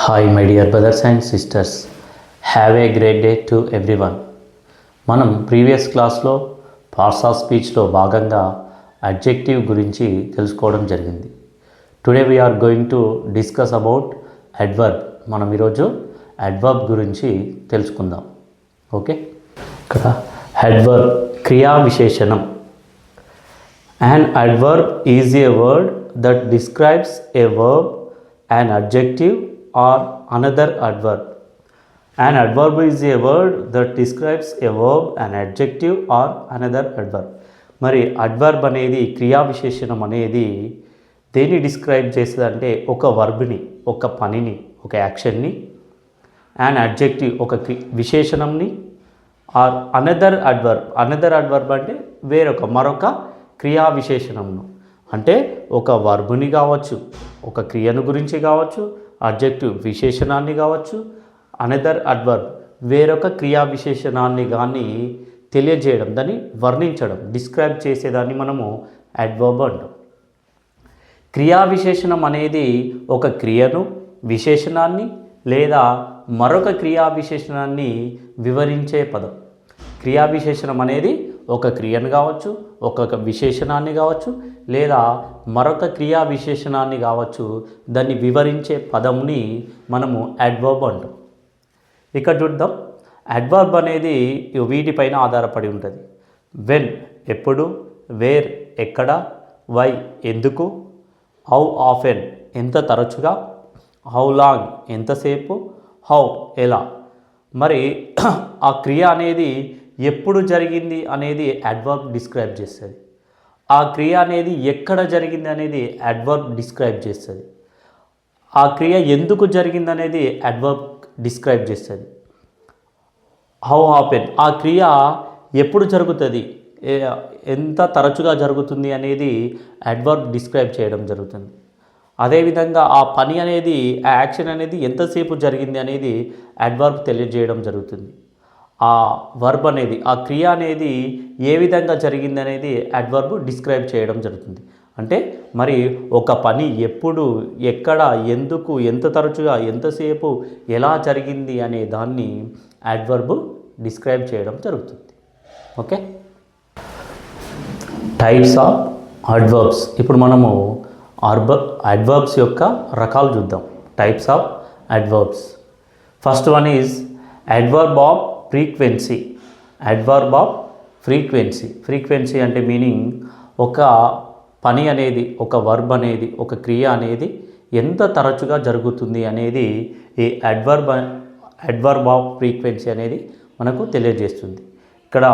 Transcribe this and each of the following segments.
Hi my dear brothers and sisters, have a great day to everyone. మనం previous క్లాస్లో parts of స్పీచ్లో భాగంగా adjective గురించి తెలుసుకోవడం జరిగింది. Today we are going to discuss about adverb. మనం ఈరోజు అడ్వర్బ్ గురించి తెలుసుకుందాం. ఓకే, ఇక్కడ అడ్వర్బ్ క్రియా విశేషణం. An adverb is a word that describes a verb, an adjective or another adverb. An adverb is a word that describes a verb, an adjective or another adverb. మరి adverb అనేది క్రియా విశేషణం అనేది దేన్ని describe చేస్తుందంటే ఒక వర్బ్ని, ఒక పనిని, ఒక యాక్షన్ని, అండ్ అడ్జెక్టివ్ ఒక విశేషణంని, or another adverb. Another adverb అంటే మరొక క్రియా విశేషణంను, అంటే ఒక వర్బుని కావచ్చు, ఒక క్రియను గురించి కావచ్చు, అడ్జెక్టివ్ విశేషణాన్ని కావచ్చు, అనదర్ అడ్వర్బ్ వేరొక క్రియా విశేషణాన్ని కానీ తెలియజేయడం, దాన్ని వర్ణించడం, డిస్క్రైబ్ చేసేదాన్ని మనము అడ్వర్బ్ అంటాం. క్రియా విశేషణం అనేది ఒక క్రియను, విశేషణాన్ని లేదా మరొక క్రియా విశేషణాన్ని వివరించే పదం. క్రియా విశేషణం అనేది ఒక క్రియను కావచ్చు, ఒక విశేషణాన్ని కావచ్చు, లేదా మరొక క్రియా విశేషణాన్ని కావచ్చు, దాన్ని వివరించే పదంని మనము అడ్వర్బ్ అంటాం. ఇక్కడ చూద్దాం, అడ్వర్బ్ అనేది వీటిపైన ఆధారపడి ఉంటుంది. వెన్ ఎప్పుడు, వేర్ ఎక్కడ, వై ఎందుకు, హౌ ఆఫెన్ ఎంత తరచుగా, హౌ లాంగ్ ఎంతసేపు, హౌ ఎలా. మరి ఆ క్రియ అనేది ఎప్పుడు జరిగింది అనేది అడ్వర్బ్ డిస్క్రైబ్ చేస్తుంది. ఆ క్రియ అనేది ఎక్కడ జరిగింది అనేది అడ్వర్బ్ డిస్క్రైబ్ చేస్తుంది. ఆ క్రియ ఎందుకు జరిగింది అనేది అడ్వర్బ్ డిస్క్రైబ్ చేస్తుంది. హౌ హ్యాపెన్ ఆ క్రియ ఎప్పుడు జరుగుతుంది, ఎంత తరచుగా జరుగుతుంది అనేది అడ్వర్బ్ డిస్క్రైబ్ చేయడం జరుగుతుంది. అదేవిధంగా ఆ పని అనేది, ఆ యాక్షన్ అనేది ఎంతసేపు జరిగింది అనేది అడ్వర్బ్ తెలియజేయడం జరుగుతుంది. ఆ వర్బ్ అనేది, ఆ క్రియ అనేది ఏ విధంగా జరిగింది అనేది అడ్వర్బ్ డిస్క్రైబ్ చేయడం జరుగుతుంది. అంటే మరి ఒక పని ఎప్పుడు, ఎక్కడ, ఎందుకు, ఎంత తరచుగా, ఎంతసేపు, ఎలా జరిగింది అనే దాన్ని అడ్వర్బ్ డిస్క్రైబ్ చేయడం జరుగుతుంది. Okay, types of adverbs. ఇప్పుడు మనము అడ్వర్బ్స్ యొక్క రకాలు చూద్దాం. Types of adverbs. First one is adverb off frequency. Adverb off frequency. Frequency అంటే మీనింగ్ ఒక పని అనేది, ఒక వర్బ్ అనేది, ఒక క్రియ అనేది ఎంత తరచుగా జరుగుతుంది అనేది ఈ అడ్వర్బ్ ఆఫ్ ఫ్రీక్వెన్సీ అనేది మనకు తెలియజేస్తుంది. ఇక్కడ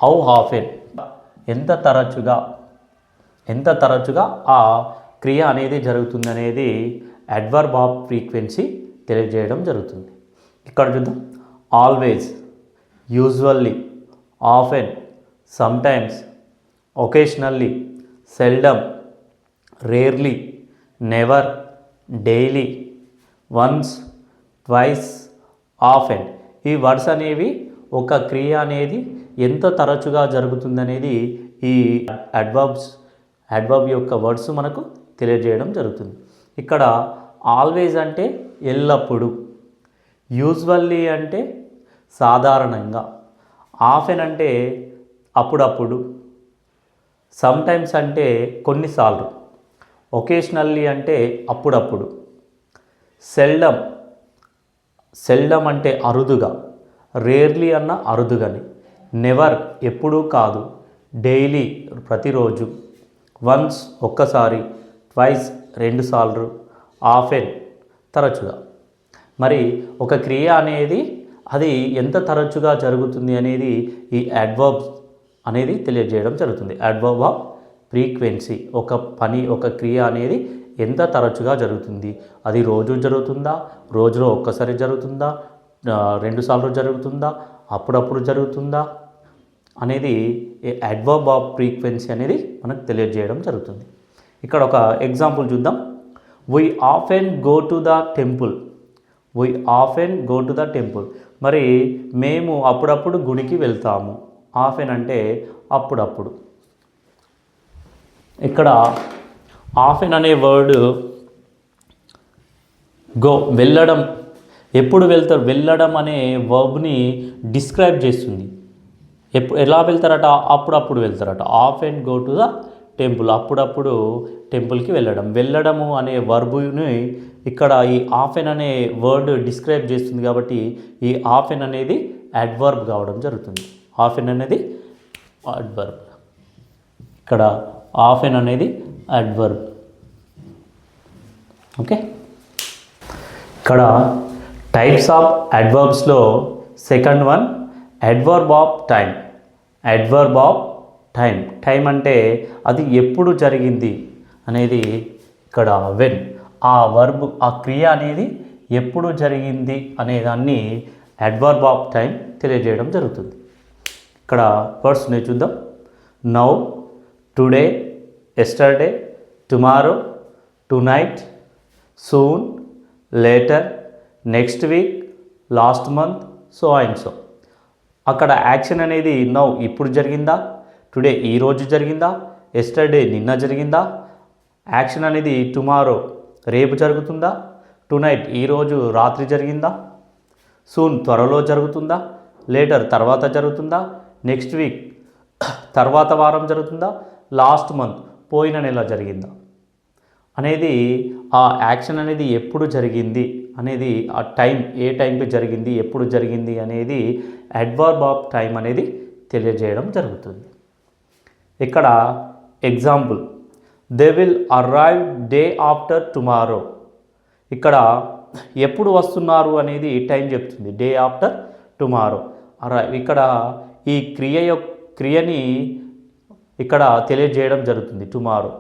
హౌ ఆఫెన్ ఎంత తరచుగా ఆ క్రియ అనేది జరుగుతుంది అనేది అడ్వర్బ్ ఆఫ్ ఫ్రీక్వెన్సీ తెలియజేయడం జరుగుతుంది. ఇక్కడ చూద్దాం, always, usually, often, sometimes, occasionally, seldom, rarely, never, daily, once, twice, often. ఈ వర్డ్స్ అనేవి ఒక క్రియ అనేది ఎంత తరచుగా జరుగుతుందనేది ఈ అడ్వర్బ్ యొక్క వర్డ్స్ మనకు తెలియజేయడం జరుగుతుంది. ఇక్కడ ఆల్వేస్ అంటే ఎల్లప్పుడూ, యూజువల్లీ అంటే సాధారణంగా, ఆఫెన్ అంటే అప్పుడప్పుడు, సమ్టైమ్స్ అంటే కొన్నిసార్లు, ఒకేషనల్లీ అంటే అప్పుడప్పుడు, సెల్డమ్ అంటే అరుదుగా, రేర్లీ అన్న అరుదుగని, నెవర్ ఎప్పుడూ కాదు, డైలీ ప్రతిరోజు, వన్స్ ఒక్కసారి, ట్వైస్ రెండుసార్లు, ఆఫెన్ తరచుగా. మరి ఒక క్రియ అనేది అది ఎంత తరచుగా జరుగుతుంది అనేది ఈ అడ్వర్బ్స్ అనేది తెలియజేయడం జరుగుతుంది. అడ్వర్బ్ ఆఫ్ ఫ్రీక్వెన్సీ, ఒక పని, ఒక క్రియ అనేది ఎంత తరచుగా జరుగుతుంది, అది రోజు జరుగుతుందా, రోజులో ఒక్కసారి జరుగుతుందా, రెండుసార్లు జరుగుతుందా, అప్పుడప్పుడు జరుగుతుందా అనేది అడ్వర్బ్ ఆఫ్ ఫ్రీక్వెన్సీ అనేది మనకు తెలియజేయడం జరుగుతుంది. ఇక్కడ ఒక ఎగ్జాంపుల్ చూద్దాం. We often go to the temple. We often go to the temple. మరి మేము అప్పుడప్పుడు గుడికి వెళ్తాము. ఆఫెన్ అంటే అప్పుడప్పుడు. ఇక్కడ ఆఫెన్ అనే వర్డ్ గో వెళ్ళడం, ఎప్పుడు వెళ్తారు, వెళ్ళడం అనే వర్బ్ని డిస్క్రైబ్ చేస్తుంది. ఎలా వెళ్తారట, అప్పుడప్పుడు వెళ్తారట. Off and go to the temple, అప్పుడప్పుడు టెంపుల్కి వెళ్ళడం. వెళ్ళడము అనే వర్బుని ఇక్కడ ఈ ఆఫ్ ఎన్ అనే వర్డ్ డిస్క్రైబ్ చేస్తుంది కాబట్టి ఈ ఆఫ్ ఎన్ అనేది అడ్వర్బ్ కావడం జరుగుతుంది. ఆఫ్ ఎన్ అనేది అడ్వర్బ్, ఇక్కడ ఆఫ్ ఎన్ అనేది అడ్వర్బ్. ఓకే, ఇక్కడ టైప్స్ ఆఫ్ అడ్వర్బ్స్లో second one adverb of time. Adverb of time, time అంటే అది ఎప్పుడు జరిగింది అనేది. ఇక్కడ వెన్, ఆ వర్బ్, ఆ క్రియ అనేది ఎప్పుడు జరిగింది అనేదాన్ని అడ్వర్బ్ ఆఫ్ టైం తెలియజేయడం జరుగుతుంది. ఇక్కడ వర్డ్స్ నేను చూద్దాం. Now, today, yesterday, tomorrow, tonight, soon, later, next week, last month, so and so. అక్కడ యాక్షన్ అనేది నౌ ఇప్పుడు జరిగిందా, టుడే ఈరోజు జరిగిందా, ఎస్టర్డే నిన్న జరిగిందా. యాక్షన్ అనేది టుమారో రేపు జరుగుతుందా, టునైట్ ఈరోజు రాత్రి జరిగిందా, సూన్ త్వరలో జరుగుతుందా, లేటర్ తర్వాత జరుగుతుందా, నెక్స్ట్ వీక్ తర్వాత వారం జరుగుతుందా, లాస్ట్ మంత్ పోయిన నెల జరిగిందా అనేది. ఆ యాక్షన్ అనేది ఎప్పుడు జరిగింది అనేది, ఆ టైం ఏ టైంకి జరిగింది, ఎప్పుడు జరిగింది అనేది అడ్వర్బ్ ఆఫ్ టైం అనేది తెలియజేయడం జరుగుతుంది. ఇక్కడ example, they will arrive day after tomorrow. ఇక్కడ ఎప్పుడు వస్తున్నారు అనేది టైం చెప్తుంది, డే ఆఫ్టర్ టుమారో. అరైవ్ ఇక్కడ ఈ క్రియని ఇక్కడ తెలియజేయడం జరుగుతుంది. టుమారో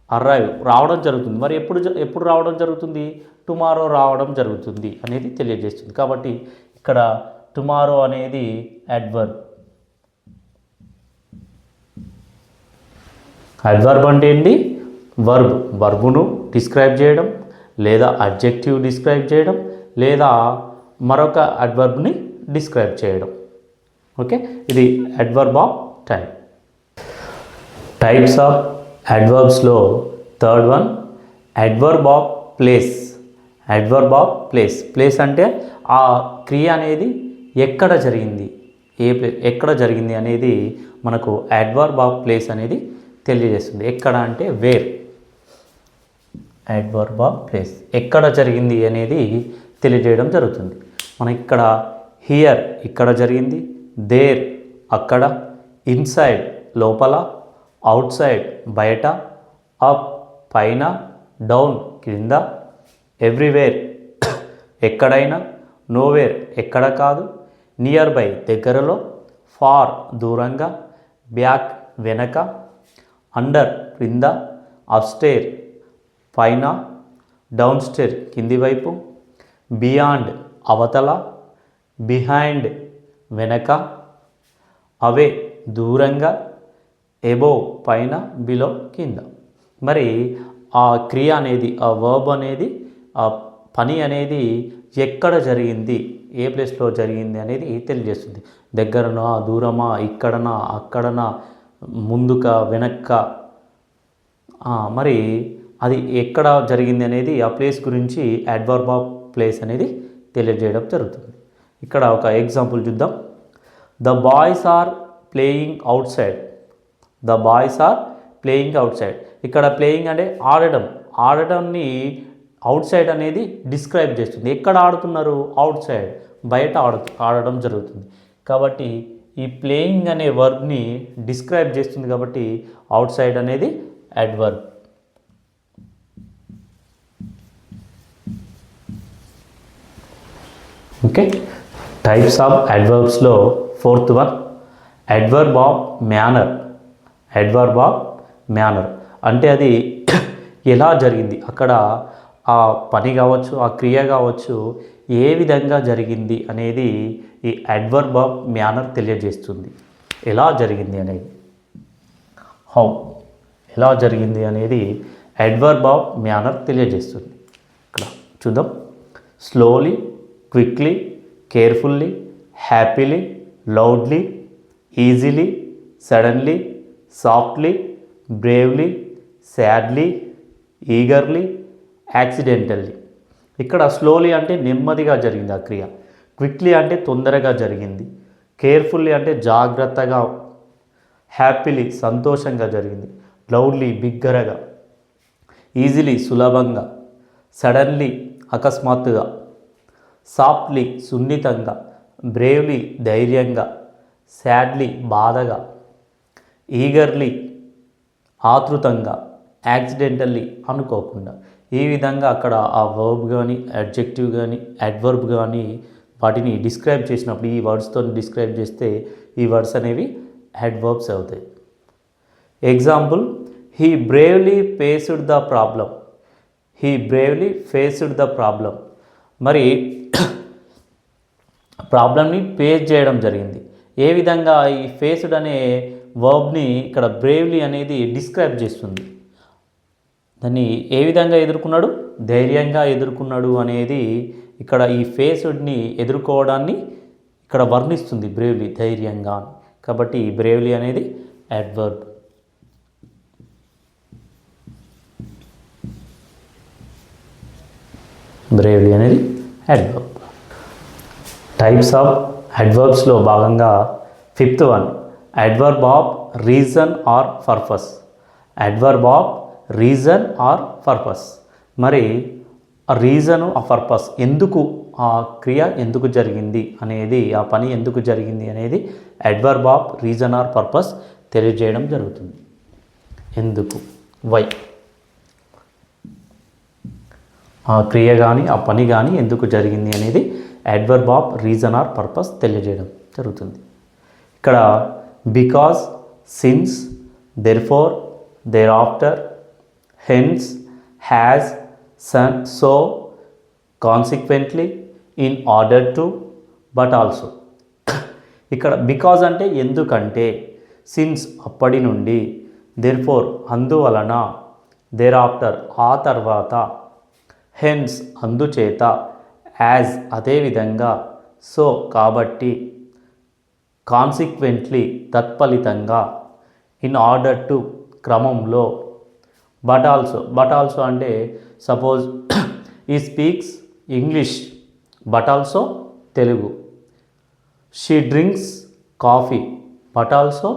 అరైవ్ రావడం జరుగుతుంది. మరి ఎప్పుడు రావడం జరుగుతుంది, టుమారో రావడం జరుగుతుంది అనేది తెలియజేస్తుంది. కాబట్టి ఇక్కడ టుమారో అనేది అడ్వర్బ్. అడ్వర్బ్ అంటే ఏంటి, వర్బ్, వర్బును డిస్క్రైబ్ చేయడం, లేదా అడ్జెక్టివ్ డిస్క్రైబ్ చేయడం, లేదా మరొక అడ్వర్బ్ని డిస్క్రైబ్ చేయడం. ఓకే, ఇది adverb of time. Types of అడ్వర్బ్స్లో third one adverb of place. Adverb of place. Place అంటే ఆ క్రియ అనేది ఎక్కడ జరిగింది, ఎక్కడ జరిగింది అనేది మనకు అడ్వర్బ్ ఆఫ్ ప్లేస్ అనేది తెలియజేస్తుంది. ఎక్కడ అంటే వేర్. అడ్వర్బ్ ఆఫ్ ప్లేస్ ఎక్కడ జరిగింది అనేది తెలియజేయడం జరుగుతుంది. మనకి ఇక్కడ హియర్ ఇక్కడ జరిగింది, దేర్ అక్కడ, ఇన్సైడ్ లోపల, అవుట్ సైడ్ బయట, అప్ పైన, డౌన్ క్రింద, ఎవ్రీవేర్ ఎక్కడైనా, నోవేర్ ఎక్కడ కాదు, నియర్ బై దగ్గరలో, ఫార్ దూరంగా, బ్యాక్ వెనక, అండర్ క్రింద, అప్స్టేర్ పైన, డౌన్ స్టేర్ కింది వైపు, బియాండ్ అవతల, బిహైండ్ వెనక, అవే దూరంగా, ఎబోవ్ పైన, బిలో కింద. మరి ఆ క్రియ అనేది, ఆ వర్బ్ అనేది, ఆ పని అనేది ఎక్కడ జరిగింది, ఏ ప్లేస్లో జరిగింది అనేది తెలియజేస్తుంది. దగ్గరనా, దూరమా, ఇక్కడనా, అక్కడనా, ముందుక, వెనక్క, మరి అది ఎక్కడ జరిగింది అనేది ఆ ప్లేస్ గురించి అడ్వర్బ్ ఆఫ్ ప్లేస్ అనేది తెలియజేయడం జరుగుతుంది. ఇక్కడ ఒక ఎగ్జాంపుల్ చూద్దాం. The boys are playing outside. The boys are playing outside. ఇక్కడ ప్లేయింగ్ అంటే ఆడడం, ఆడడాన్ని అవుట్ సైడ్ అనేది డిస్క్రైబ్ చేస్తుంది. ఎక్కడ ఆడుతున్నారు, అవుట్ సైడ్ బయట ఆడడం జరుగుతుంది. కాబట్టి ఈ ప్లేయింగ్ అనే వర్బ్ని డిస్క్రైబ్ చేస్తుంది కాబట్టి అవుట్ సైడ్ అనేది అడ్వర్బ్. ఓకే, టైప్స్ ఆఫ్ అడ్వర్బ్స్లో fourth one adverb of manner. Adverb of manner అంటే అది ఎలా జరిగింది, అక్కడ ఆ పని కావచ్చు, ఆ క్రియ కావచ్చు, ఏ విధంగా జరిగింది అనేది ఈ అడ్వర్బ్ ఆఫ్ మ్యానర్ తెలియజేస్తుంది. ఎలా జరిగింది అనేది, హౌ ఎలా జరిగింది అనేది అడ్వర్బ్ ఆఫ్ మ్యానర్ తెలియజేస్తుంది. ఇక్కడ చూద్దాం. Slowly, quickly, carefully, happily, loudly, easily, suddenly, softly, bravely, sadly, eagerly, accidentally. ఇక్కడ స్లోలీ అంటే నెమ్మదిగా జరిగింది ఆ క్రియ, క్విక్లీ అంటే తొందరగా జరిగింది, కేర్ఫుల్లీ అంటే జాగ్రత్తగా, హ్యాపీలీ సంతోషంగా జరిగింది, లౌడ్లీ బిగ్గరగా, ఈజీలీ సులభంగా, సడన్లీ అకస్మాత్తుగా, సాఫ్ట్లీ సున్నితంగా, బ్రేవ్లీ ధైర్యంగా, సాడ్లీ బాధగా, ఈగర్లీ ఆతృతంగా, యాక్సిడెంటల్లీ అనుకోకుండా. ఈ విధంగా అక్కడ ఆ వర్బ్ కానీ అడ్జెక్టివ్ కానీ అడ్వర్బ్ కానీ వాటిని డిస్క్రైబ్ చేసినప్పుడు ఈ వర్డ్స్తో డిస్క్రైబ్ చేస్తే ఈ వర్డ్స్ అనేవి అడ్వర్బ్స్ అవుతాయి. Example, he bravely faced the problem. He bravely faced the problem. మరి ప్రాబ్లమ్ని ఫేస్ చేయడం జరిగింది. ఏ విధంగా ఈ ఫేస్డ్ అనే వర్బ్ని ఇక్కడ బ్రేవ్లీ అనేది డిస్క్రైబ్ చేస్తుంది. దాన్ని ఏ విధంగా ఎదుర్కొన్నాడు, ధైర్యంగా ఎదుర్కొన్నాడు అనేది ఇక్కడ ఈ ఫేస్డ్ని ఎదుర్కోవడాన్ని ఇక్కడ వర్ణిస్తుంది బ్రేవ్లీ, ధైర్యంగా. కాబట్టి ఈ బ్రేవ్లీ అనేది అడ్వర్బ్. బ్రేవ్లీ అనేది అడ్వర్బ్. టైప్స్ ఆఫ్ అడ్వర్బ్స్లో భాగంగా 5th one, adverb of reason or purpose. Adverb of reason or purpose. మరి ఆ రీజను ఆ పర్పస్, ఎందుకు ఆ క్రియ ఎందుకు జరిగింది అనేది, ఆ పని ఎందుకు జరిగింది అనేది adverb of reason or purpose తెలియజేయడం జరుగుతుంది. ఎందుకు, వై, ఆ క్రియ కానీ ఆ పని కానీ ఎందుకు జరిగింది అనేది adverb of reason or purpose తెలియజేయడం జరుగుతుంది. ఇక్కడ because, since, therefore, thereafter, hence, as, so, consequently, in order to, but also. ఇక్కడ బికాజ్ అంటే ఎందుకంటే, సిన్స్ అప్పటి నుండి, దెర్ఫోర్ అందువలన, దేరాఫ్టర్ ఆ తర్వాత, హెన్స్ అందుచేత, యాజ్ అదేవిధంగా, సో కాబట్టి, కాన్సిక్వెంట్లీ తత్ఫలితంగా, ఇన్ ఆర్డర్ టు క్రమంలో, బట్ ఆల్సో అంటే suppose he speaks English but also Telugu. She drinks coffee but also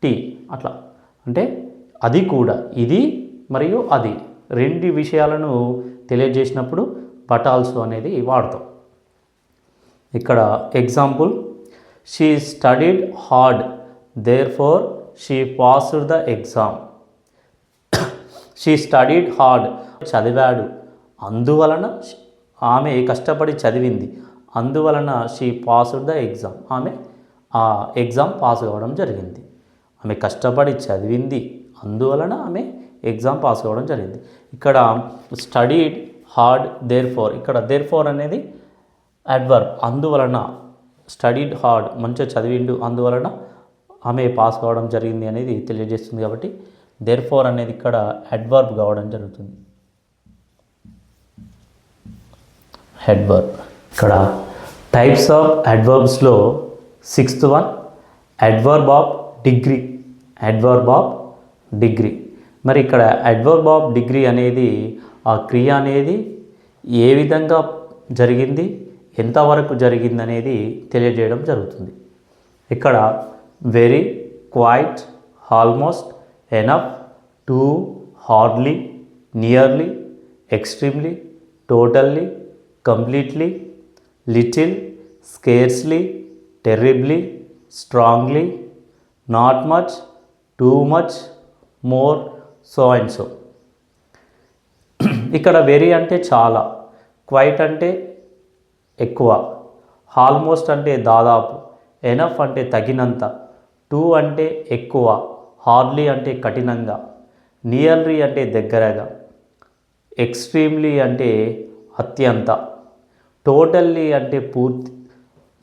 tea. అట్లా అంటే అది కూడా, ఇది మరియు అది రెండు విషయాలను తెలియజేసినప్పుడు బట్ ఆల్సో అనేది వాడతాం. ఇక్కడ example, she studied hard therefore she passed the exam. She studied hard చదివాడు, అందువలన ఆమె కష్టపడి చదివింది, అందువలన షీ పాస్డ్ ద ఎగ్జామ్, ఆమె ఆ ఎగ్జామ్ పాస్ కావడం జరిగింది. ఆమె కష్టపడి చదివింది, అందువలన ఆమె ఎగ్జామ్ పాస్ కావడం జరిగింది. ఇక్కడ స్టడీడ్ హార్డ్ దేర్ఫోర్, ఇక్కడ దేర్ఫోర్ అనేది అడ్వర్బ్, అందువలన స్టడీడ్ హార్డ్ మంచిగా చదివిండు, అందువలన ఆమె పాస్ కావడం జరిగింది అనేది తెలియజేస్తుంది. కాబట్టి దేర్ఫోర్ అనేది ఇక్కడ అడ్వర్బ్ కావడం జరుగుతుంది. అడ్వర్బ్. ఇక్కడ టైప్స్ ఆఫ్ అడ్వర్బ్స్లో 6th one, adverb of degree. Adverb of degree. మరి ఇక్కడ అడ్వర్బ్ ఆఫ్ డిగ్రీ అనేది ఆ క్రియ అనేది ఏ విధంగా జరిగింది, ఎంతవరకు జరిగింది అనేది తెలియజేయడం జరుగుతుంది. ఇక్కడ very, quite, almost, enough, too, hardly, nearly, extremely, totally, completely, little, scarcely, terribly, strongly, not much, too much, more, so and so. ఇక్కడ వెరీ అంటే చాలా, క్వైట్ అంటే ఎక్కువ, ఆల్మోస్ట్ అంటే దాదాపు, ఎనఫ్ అంటే తగినంత, టూ అంటే ఎక్కువ, హార్డ్లీ అంటే కఠినంగా, నియర్లీ అంటే దగ్గరగా, ఎక్స్ట్రీమ్లీ అంటే అత్యంత, టోటల్లీ అంటే పూర్తి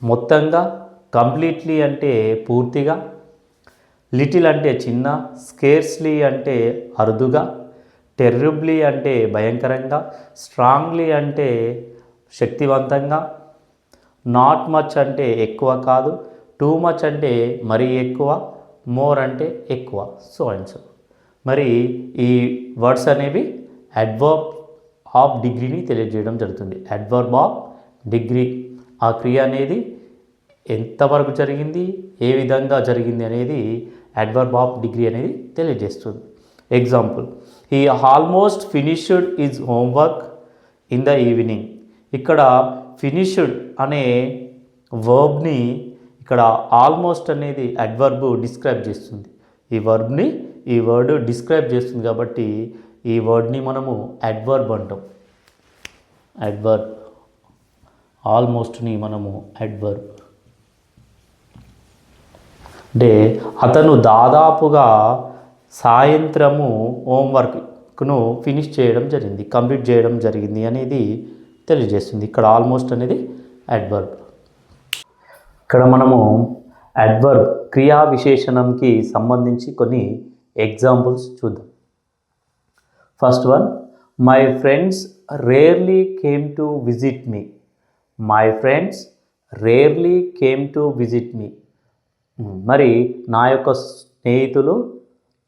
మొత్తంగా, కంప్లీట్లీ అంటే పూర్తిగా, లిటిల్ అంటే చిన్న, స్కేర్స్లీ అంటే అరుదుగా, టెర్రిబ్లీ అంటే భయంకరంగా, స్ట్రాంగ్లీ అంటే శక్తివంతంగా, నాట్ మచ్ అంటే ఎక్కువ కాదు, టూ మచ్ అంటే మరీ ఎక్కువ, మోర్ అంటే ఎక్కువ, సో అండ్ సో. మరి ఈ వర్డ్స్ అనేవి అడ్వర్బ్ ఆఫ్ డిగ్రీని తెలియజేయడం జరుగుతుంది. అడ్వర్బ్ ఆఫ్ డిగ్రీ, ఆ క్రియ అనేది ఎంతవరకు జరిగింది, ఏ విధంగా జరిగింది అనేది అడ్వర్బ్ ఆఫ్ డిగ్రీ అనేది తెలియజేస్తుంది. Example, he almost finished his homework in the evening. ఇక్కడ ఫినిష్డ్ అనే వర్బ్ని ఇక్కడ ఆల్మోస్ట్ అనేది అడ్వర్బ్ డిస్క్రైబ్ చేస్తుంది. ఈ వర్డ్ డిస్క్రైబ్ చేస్తుంది కాబట్టి ఈ వర్డ్ని మనము అడ్వర్బ్ అంటాం. అడ్వర్బ్, ఆల్మోస్ట్ని మనము అడ్వర్బ్ అంటే అతను దాదాపుగా సాయంత్రము హోంవర్క్ను ఫినిష్ చేయడం జరిగింది, కంప్లీట్ చేయడం జరిగింది అనేది తెలియజేస్తుంది. ఇక్కడ ఆల్మోస్ట్ అనేది అడ్వర్బ్. ఇక్కడ మనము అడ్వర్బ్ క్రియా విశేషణంకి సంబంధించి కొన్ని ఎగ్జాంపుల్స్ చూద్దాం. First one, my friends rarely came to visit me. My friends rarely came to visit me. మరి నా యొక్క స్నేహితులు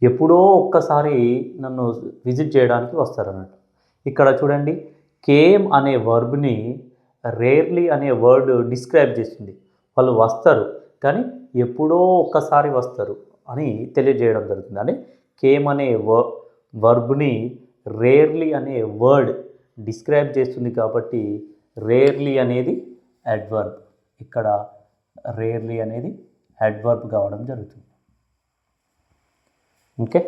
ఎప్పుడో ఒక్కసారి నన్ను విజిట్ చేయడానికి వస్తారన్నట్టు. ఇక్కడ చూడండి, కేమ్ అనే వర్బ్ని రేర్లీ అనే వర్డ్ డిస్క్రైబ్ చేస్తుంది. వాళ్ళు వస్తారు కానీ ఎప్పుడో ఒక్కసారి వస్తారు అని తెలియజేయడం జరుగుతుంది. అంటే కేమ్ అనే వర్బ్ని రేర్లీ అనే వర్డ్ డిస్క్రైబ్ చేస్తుంది కాబట్టి రేర్లీ అనేది అడ్వర్బ్. ఇక్కడ రేర్లీ అనేది అడ్వర్బ్ కావడం జరుగుతుంది. Okay.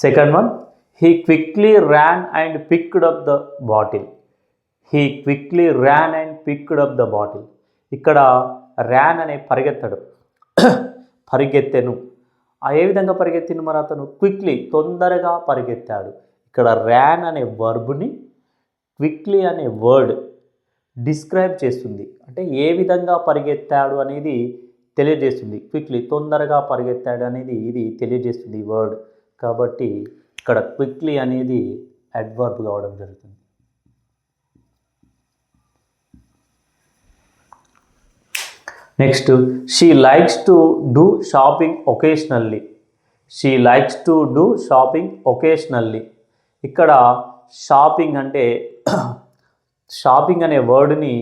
Second one, he quickly ran and picked up the bottle. He quickly ran and picked up the bottle. ఇక్కడ ర్యాన్ అనే పరిగెత్తాడు, పరిగెత్తెను. ఏ విధంగా పరిగెత్తిను? మరి అతను క్విక్లీ తొందరగా పరిగెత్తాడు. ఇక్కడ ర్యాన్ అనే వర్బ్ని క్విక్లీ అనే వర్డ్ డిస్క్రైబ్ చేస్తుంది. అంటే ఏ విధంగా పరిగెత్తాడు అనేది తెలియజేస్తుంది. క్విక్లీ తొందరగా పరిగెత్తాడు అనేది ఇది తెలియజేస్తుంది ఈ వర్డ్. కాబట్టి ఇక్కడ క్విక్లీ అనేది అడ్వర్బ్ కావడం జరుగుతుంది. Next, she likes to do shopping occasionally. She likes to do shopping occasionally. ఇక్కడ షాపింగ్ అంటే షాపింగ్ అనే వర్డ్ని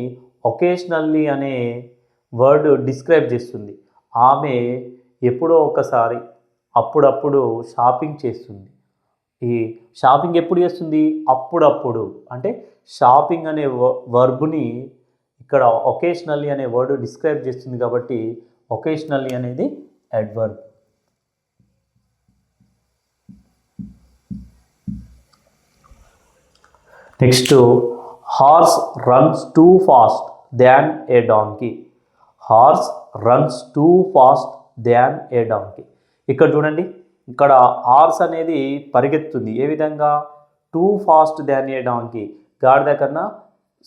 ఒకేషనల్లీ అనే వర్డ్ డిస్క్రైబ్ చేస్తుంది. ఆమె ఎప్పుడో ఒకసారి అప్పుడప్పుడు షాపింగ్ చేస్తుంది. ఈ షాపింగ్ ఎప్పుడు చేస్తుంది? అప్పుడప్పుడు. అంటే షాపింగ్ అనే వర్బ్ని ఇక్కడ ఒకేషనల్లీ అనే వర్డ్ డిస్క్రైబ్ చేస్తుంది కాబట్టి ఒకేషనల్లీ అనేది adverb. Next, horse runs too fast than a donkey. Horse runs too fast than a donkey. ఇక్కడ చూడండి, ఇక్కడ హార్స్ అనేది పరిగెత్తుంది. ఏ విధంగా? Too fast than a donkey, గాడిద కన్నా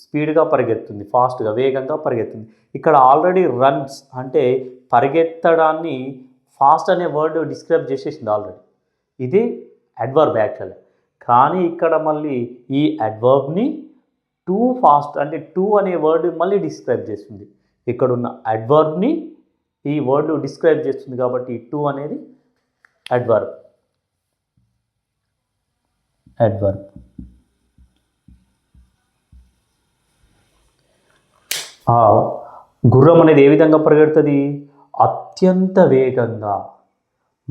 స్పీడ్గా పరిగెత్తుంది, ఫాస్ట్గా వేగంగా పరిగెత్తుంది. ఇక్కడ ఆల్రెడీ రన్స్ అంటే పరిగెత్తడాన్ని ఫాస్ట్ అనే వర్డ్ డిస్క్రైబ్ చేసేసింది ఆల్రెడీ. ఇది అడ్వర్బ్ యాక్చువల్గా. కానీ ఇక్కడ మళ్ళీ ఈ అడ్వర్బ్ని టూ ఫాస్ట్ అంటే టూ అనే వర్డ్ మళ్ళీ డిస్క్రైబ్ చేస్తుంది. ఇక్కడున్న అడ్వర్బ్ని ఈ వర్డ్ డిస్క్రైబ్ చేస్తుంది కాబట్టి టూ అనేది అడ్వర్బ్. అడ్వర్బ్. గుర్రం అనేది ఏ విధంగా పరిగెడుతుంది? అత్యంత వేగంగా,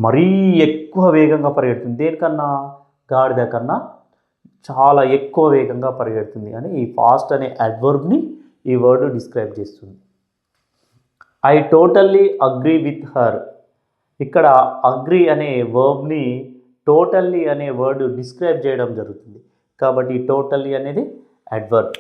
మరీ ఎక్కువ వేగంగా పరిగెడుతుంది. దేనికన్నా? గాడిద కన్నా చాలా ఎక్కువ వేగంగా పరిగెడుతుంది అని ఈ ఫాస్ట్ అనే అడ్వర్బ్ని ఈ వర్డ్ డిస్క్రైబ్ చేస్తుంది. I totally agree with her. ఇక్కడ అగ్రీ అనే వర్బ్ని టోటల్లీ అనే వర్డ్ డిస్క్రైబ్ చేయడం జరుగుతుంది కాబట్టి టోటల్లీ అనేది adverb.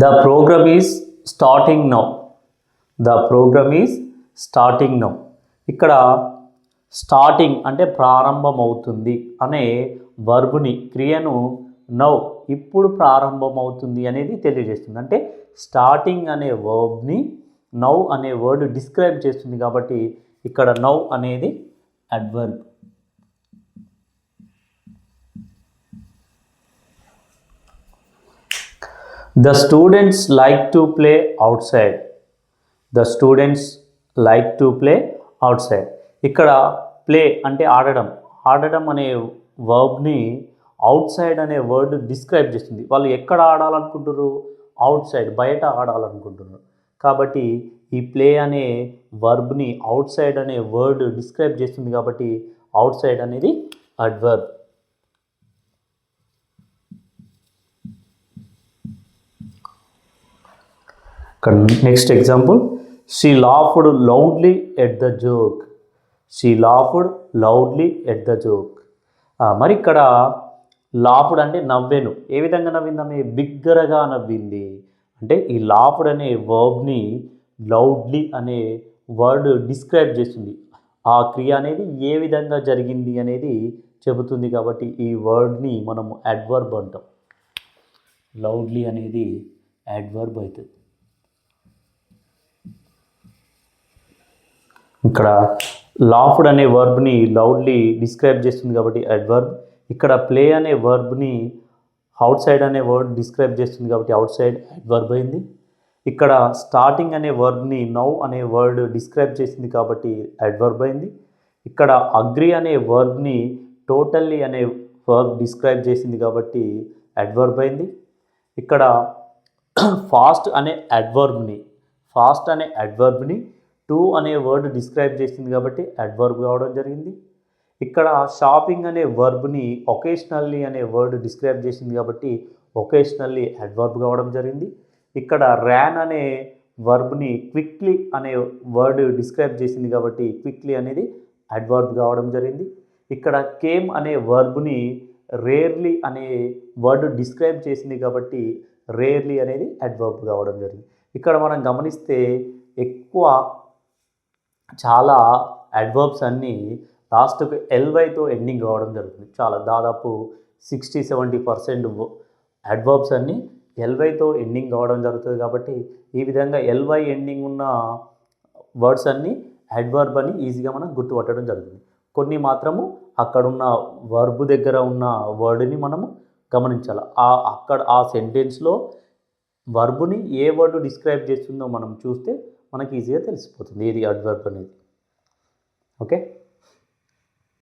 The program is starting now. The program is starting now. ఇక్కడ స్టార్టింగ్ అంటే ప్రారంభమవుతుంది అనే వర్బ్ని, క్రియను నౌ ఇప్పుడు ప్రారంభమవుతుంది అనేది తెలియజేస్తుంది. అంటే స్టార్టింగ్ అనే వర్బ్ని నౌ అనే వర్డ్ డిస్క్రైబ్ చేస్తుంది కాబట్టి ఇక్కడ నౌ అనేది adverb. The students like to play outside. The students like to play out side. ఇక్కడ ప్లే అంటే ఆడడం, ఆడడం అనే వర్బ్ని అవుట్ సైడ్ అనే వర్డ్ డిస్క్రైబ్ చేస్తుంది. వాళ్ళు ఎక్కడ ఆడాలనుకుంటున్నారు? అవుట్ సైడ్, బయట ఆడాలనుకుంటున్నారు. కాబట్టి ఈ ప్లే అనే వర్బ్ని అవుట్ సైడ్ అనే వర్డ్ డిస్క్రైబ్ చేస్తుంది కాబట్టి అవుట్ సైడ్ అనేది adverb. Next example, she laughed loudly at the joke. She laughed loudly at the joke. మరి ఇక్కడ లాఫ్డ్ అంటే నవ్వెను. ఏ విధంగా నవ్వింది? ఆమె బిగ్గరగా నవ్వింది. అంటే ఈ లాఫ్డ్ అనే వర్బ్ని లౌడ్లీ అనే వర్డ్ డిస్క్రైబ్ చేస్తుంది. ఆ క్రియ అనేది ఏ విధంగా జరిగింది అనేది చెబుతుంది కాబట్టి ఈ వర్డ్ని మనము అడ్వర్బ్ అంటాం. లౌడ్లీ అనేది అడ్వర్బ్ అవుతుంది. ఇక్కడ లాఫ్డ్ అనే వర్బ్ని లౌడ్లీ డిస్క్రైబ్ చేస్తుంది కాబట్టి అడ్వర్బ్. ఇక్కడ ప్లే అనే వర్బ్ని అవుట్ సైడ్ అనే వర్డ్ డిస్క్రైబ్ చేస్తుంది కాబట్టి అవుట్ సైడ్ అడ్వర్బ్ అయింది. ఇక్కడ స్టార్టింగ్ అనే వర్బ్ని నౌ అనే వర్డ్ డిస్క్రైబ్ చేసింది కాబట్టి అడ్వర్బ్ అయింది. ఇక్కడ అగ్రీ అనే వర్బ్ని టోటల్లీ అనే వర్బ్ డిస్క్రైబ్ చేసింది కాబట్టి అడ్వర్బ్ అయింది. ఇక్కడ ఫాస్ట్ అనే అడ్వర్బ్ని టు అనే వర్డ్ డిస్క్రైబ్ చేసింది కాబట్టి అడ్వర్బ్ కావడం జరిగింది. ఇక్కడ షాపింగ్ అనే వర్బ్ని ఒకేషనల్లీ అనే వర్డ్ డిస్క్రైబ్ చేసింది కాబట్టి ఒకేషనల్లీ అడ్వర్బ్ కావడం జరిగింది. ఇక్కడ ర్యాన్ అనే వర్బ్ని క్విక్లీ అనే వర్డ్ డిస్క్రైబ్ చేసింది కాబట్టి క్విక్లీ అనేది అడ్వర్బ్ కావడం జరిగింది. ఇక్కడ కేమ్ అనే వర్బ్ని రేర్లీ అనే వర్డ్ డిస్క్రైబ్ చేసింది కాబట్టి రేర్లీ అనేది అడ్వర్బ్ కావడం జరిగింది. ఇక్కడ మనం గమనిస్తే చాలా అడ్వర్బ్స్ అన్నీ లాస్ట్కి ఎల్వైతో ఎండింగ్ కావడం జరుగుతుంది. చాలా దాదాపు 60-70% అడ్వర్బ్స్ అన్నీ ఎల్వైతో ఎండింగ్ కావడం జరుగుతుంది. కాబట్టి ఈ విధంగా ఎల్వై ఎండింగ్ ఉన్న వర్డ్స్ అన్నీ అడ్వర్బ్ అని ఈజీగా మనం గుర్తుపట్టడం జరుగుతుంది. కొన్ని మాత్రము అక్కడున్న వర్బ్ దగ్గర ఉన్న వర్డ్ని మనము గమనించాలి. అక్కడ ఆ సెంటెన్స్లో వర్బ్ని ఏ వర్డ్ డిస్క్రైబ్ చేస్తుందో మనం చూస్తే మనకి ఈజీగా తెలిసిపోతుంది ఏది అడ్వర్బ్ అనేది. ఓకే.